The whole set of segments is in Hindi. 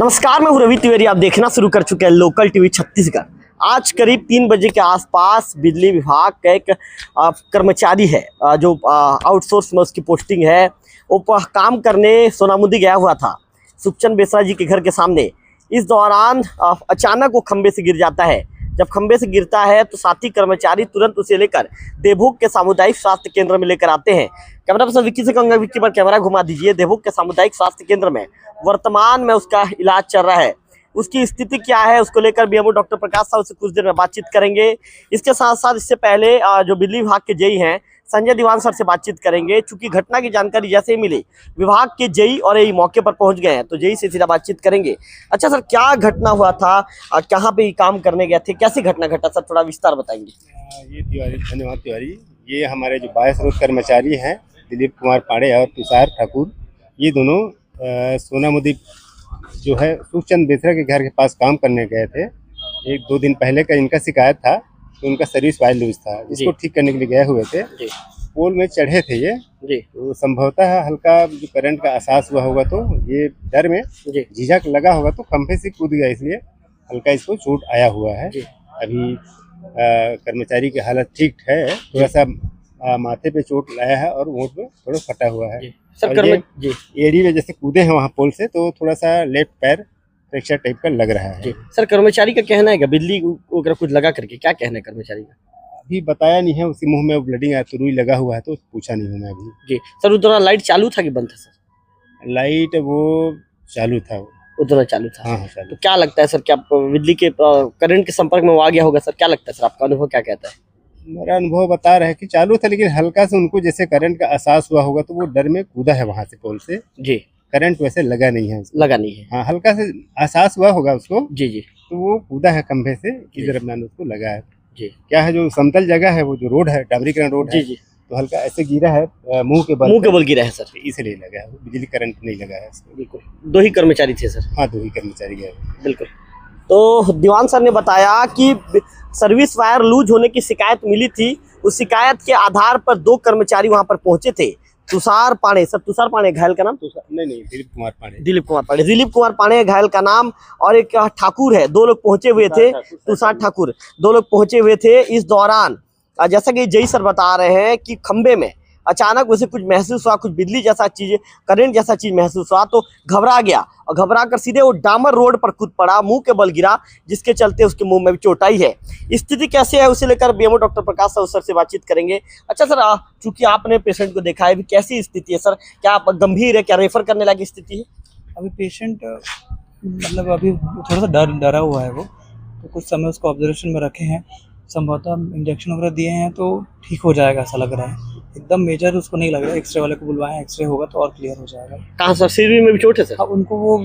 नमस्कार, मैं हूं रवि तिवारी। आप देखना शुरू कर चुके हैं लोकल टीवी छत्तीसगढ़। आज करीब 3 बजे के आसपास बिजली विभाग का एक कर्मचारी है जो आउटसोर्स में उसकी पोस्टिंग है। वो काम करने सोनामुदी गया हुआ था सुखचंद बेसरा जी के घर के सामने। इस दौरान अचानक वो खंबे से गिर जाता है। जब खंबे से गिरता है तो साथी कर्मचारी तुरंत उसे लेकर देवभोग के सामुदायिक स्वास्थ्य केंद्र में लेकर आते हैं। कैमरा पर्सन विक्की से कहूंगा, विक्की पर कैमरा घुमा दीजिए। देवभोग के सामुदायिक स्वास्थ्य केंद्र में वर्तमान में उसका इलाज चल रहा है। उसकी स्थिति क्या है उसको लेकर बीएमओ डॉक्टर प्रकाश साहू से कुछ देर में बातचीत करेंगे। इसके साथ साथ इससे पहले जो बिजली विभाग के जेई हैं संजय दीवान सर से बातचीत करेंगे। चूंकि घटना की जानकारी जैसे ही मिली विभाग के जेई और यही मौके पर पहुंच गए हैं तो जेई से सीधा बातचीत करेंगे। अच्छा सर, क्या घटना हुआ था, कहाँ पे काम करने गए थे, कैसी घटना घटा सर, थोड़ा विस्तार बताएंगे। ये तिवारी, धन्यवाद तिवारी। ये हमारे जो बाह्य स्रोत कर्मचारी हैं दिलीप कुमार पांडे और तुषार ठाकुर, ये दोनों सोनामुदी जो है सुखचंद बेसरा के घर के पास काम करने गए थे। 1-2 दिन पहले का इनका शिकायत था कि उनका सर्विस वायर लूज था, जिसको ठीक करने के लिए गए हुए थे। पोल में चढ़े थे ये तो संभवतः हल्का जो करंट का एहसास हुआ होगा तो ये डर में झिझक लगा होगा तो खंभे से कूद गया, इसलिए हल्का इसको चोट आया हुआ है। अभी कर्मचारी की हालत ठीक है, थोड़ा सा माथे पे चोट लाया है और होंठ में थोड़ा फटा हुआ है। सर एड़ी में जैसे कूदे हैं वहाँ पोल से तो थोड़ा सा लेफ्ट पैर फ्रैक्चर टाइप का लग रहा है। सर कर्मचारी का कहना है कि बिजली को कुछ लगा करके, क्या कहना है कर्मचारी का? अभी बताया नहीं है, उसी मुंह में ब्लीडिंग है तो रुई लगा हुआ है तो पूछा नहीं हूँ मैं अभी। जी सर, उधर लाइट चालू था कि बंद था सर? लाइट वो चालू था, उधर चालू था। हाँ चालू। तो क्या लगता है सर, क्या बिजली के करंट के संपर्क में वो आ गया होगा सर? क्या लगता है सर, आपका अनुभव क्या कहता है? मेरा अनुभव बता रहा है कि चालू था, लेकिन हल्का से उनको जैसे करंट का एहसास हुआ होगा तो वो डर में कूदा है वहां से पोल से। जी, करंट वैसे लगा नहीं है उसको। लगा नहीं है। हाँ, हल्का से एहसास हुआ होगा उसको। जी तो वो कूदा है खंभे से, इस दरमियान उसको लगा है। जी, क्या है जो समतल जगह है, वो जो रोड है डामरीकरण रोड है, तो हल्का ऐसे गिरा है, मुंह के बल गिरा है सर, इसलिए लगा है। बिजली करंट नहीं लगा है इसको। बिल्कुल, 2 ही कर्मचारी थे सर? हाँ, 2 ही कर्मचारी गए। बिल्कुल। तो दीवान सर ने बताया कि सर्विस वायर लूज होने की शिकायत मिली थी। उस शिकायत के आधार पर 2 कर्मचारी वहां पर पहुंचे थे। तुषार पांडे, सर तुषार पांडे घायल का नाम? नहीं, दिलीप कुमार पांडे। दिलीप कुमार पांडे घायल का नाम, और एक ठाकुर है। 2 लोग पहुंचे हुए थे, तुषार ठाकुर 2 लोग पहुंचे हुए थे। इस दौरान जैसा कि जय सर बता रहे हैं कि खंबे में अचानक उसे कुछ महसूस हुआ, कुछ बिजली जैसा चीज, करंट जैसा चीज महसूस हुआ तो घबरा गया और घबरा कर सीधे वो डामर रोड पर कूद पड़ा, मुंह के बल गिरा, जिसके चलते उसके मुंह में भी चोट आई है। स्थिति कैसे है उसे लेकर BMO doctor Prakash Sahu sir से बातचीत करेंगे। अच्छा सर, चूंकि आपने पेशेंट को देखा है, भी कैसी स्थिति है सर? क्या आप गंभीर है, क्या रेफर करने लायक स्थिति है? अभी पेशेंट मतलब अभी थोड़ा सा डरा हुआ है वो, तो कुछ समय उसको ऑब्जर्वेशन में रखे हैं। संभवतः इंजेक्शन वगैरह दिए हैं तो ठीक हो जाएगा ऐसा लग रहा है। एकदम मेजर उसको नहीं लग रहा है। एक्सरे वाले को बुलवाएं, एक्सरे होगा तो और क्लियर हो जाएगा। कहाँ सर, सिर में भी चोट है सर? हाँ, उनको वो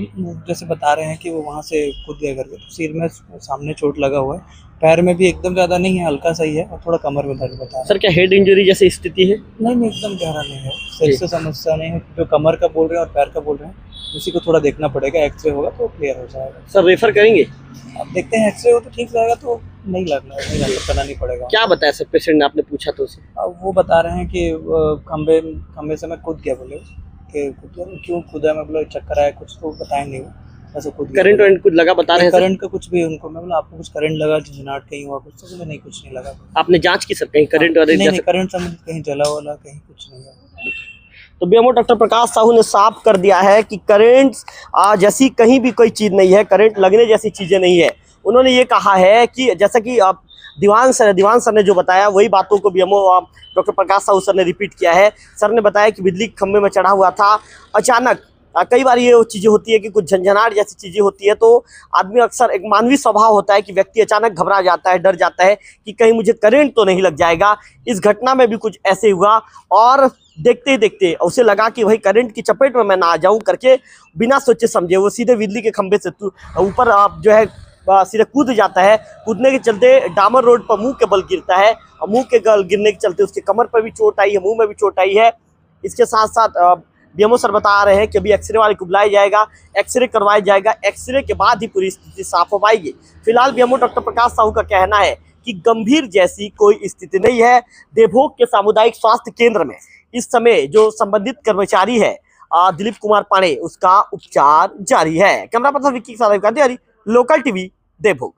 जैसे बता रहे हैं कि वो वहाँ से कूद गए करके, तो सिर में सामने चोट लगा हुआ है। पैर में भी एकदम ज़्यादा नहीं है, हल्का सही है, और थोड़ा कमर में दर्द बता रहे हैं। सर क्या हेड इंजरी जैसी स्थिति है? नहीं, एकदम गहरा नहीं है, सिर से समस्या नहीं है। जो कमर का बोल रहे हैं और पैर का बोल रहे हैं उसी को थोड़ा देखना पड़ेगा। एक्सरे होगा तो क्लियर हो जाएगा। सर रेफर करेंगे? अब देखते हैं, एक्सरे हो तो ठीक रहेगा, तो नहीं करना नहीं पड़ेगा। क्या बताया सर पेशेंट ने, आपने पूछा तो उसे? अब वो बता रहे हैं कि खंबे से मैं कूद गया, बोले कि क्यों कूदा, मैं बोला चक्कर आया, कुछ तो बताएंगे वो, ऐसे कूद गया। करंट कुछ लगा बता रहे हैं? करंट का कुछ भी उनको, मैं बोला आपको कुछ करंट लगा, झंझनाहट कहीं हुआ कुछ? तो नहीं, कुछ नहीं लगा। आपने जांच की सर कहीं करंट? नहीं, करंट संबंधित कहीं जला वाला कहीं कुछ नहीं है। तो बीएमओ डॉक्टर प्रकाश साहू ने साफ कर दिया है कि करंट जैसी कहीं भी कोई चीज नहीं है, करंट लगने जैसी चीजें नहीं है। उन्होंने ये कहा है कि जैसा कि दीवान सर ने जो बताया वही बातों को BMO doctor Prakash Sahu sir ने रिपीट किया है। सर ने बताया कि बिजली खंभे में चढ़ा हुआ था, अचानक कई बार ये चीज़ें होती है कि कुछ झंझनाहट जैसी चीज़ें होती है तो आदमी अक्सर, एक मानवीय स्वभाव होता है कि व्यक्ति अचानक घबरा जाता है, डर जाता है कि कहीं मुझे करंट तो नहीं लग जाएगा। इस घटना में भी कुछ ऐसे हुआ और देखते ही देखते उसे लगा कि भाई करंट की चपेट में मैं ना आ जाऊं करके बिना सोचे समझे वो सीधे बिजली के खंभे से ऊपर जो है सीधे कूद जाता है। कूदने के चलते डामर रोड पर मुंह के बल गिरता है और मुंह के बल गिरने के चलते उसके कमर पर भी चोट आई है, मुंह में भी चोट आई है। इसके साथ साथ बीएमओ सर बता रहे हैं कि अभी एक्सरे वाले को बुलाया जाएगा, एक्सरे करवाया जाएगा, एक्सरे के बाद ही पूरी स्थिति साफ हो पाएगी। फिलहाल बीएमओ डॉक्टर प्रकाश साहू का कहना है कि गंभीर जैसी कोई स्थिति नहीं है। देवभोग के सामुदायिक स्वास्थ्य केंद्र में इस समय जो संबंधित कर्मचारी है दिलीप कुमार पांडे उसका उपचार जारी है। कैमरा पर्सन विक्की के साथ लोकल टीवी देवभोग।